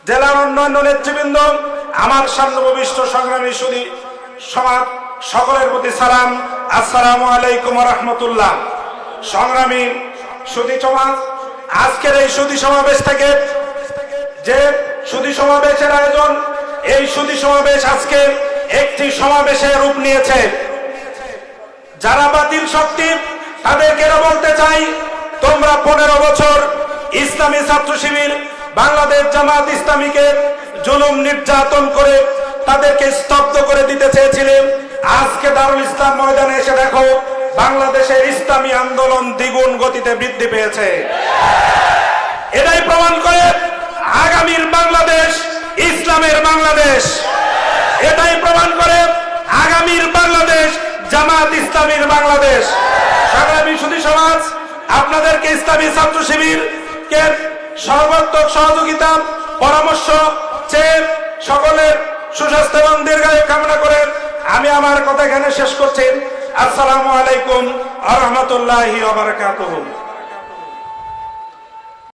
জেলার অন্যান্য নেতৃবৃন্দ, আমার সামনেভূমিষ্ঠ সংগ্রামী সুধী সমাজ, সকলের প্রতি সালাম, আসসালামু আলাইকুম ওয়া রাহমাতুল্লাহ। সংগ্রামী সুধী সমাজ, আজকের এই সুধী সমাবেশ থেকে যে সুধী সমাবেশের আয়োজন, এই সুধী সমাবেশ আজকে একটি সমাবেশের রূপ নিয়েছে। যারা বাতিল শক্তি, তাদেরকে বলতে চাই, তোমরা 15 বছর ইসলামী ছাত্র শিবির বাংলাদেশ জামাত ইসলামীকে জুলুম নির্যাতন করে তাদেরকে স্তব্ধ করে দিতে চেয়েছিলে। আজকে দারুল ইসলাম ময়দানে এসে দেখো, বাংলাদেশের ইসলামী আন্দোলন দ্বিগুণ গতিতে বৃদ্ধি পেয়েছে। এটাই প্রমাণ করে আগামীর বাংলাদেশ ইসলামের বাংলাদেশ। এটাই প্রমাণ করে আগামীর বাংলাদেশ জামাত ইসলামীর বাংলাদেশ। সংগ্রামী সুধী সমাজ, আপনাদেরকে ইসলামী ছাত্র শিবিরকে সর্বাত্মক সহযোগিতা পরামর্শ চেয়ে সকলের সুস্বাস্থ্য এবং দীর্ঘায়ু কামনা করে আমি আমার কথা এখানে শেষ করছি। আসসালামু আলাইকুম ওয়া রাহমাতুল্লাহি ওয়া বারাকাতুহু।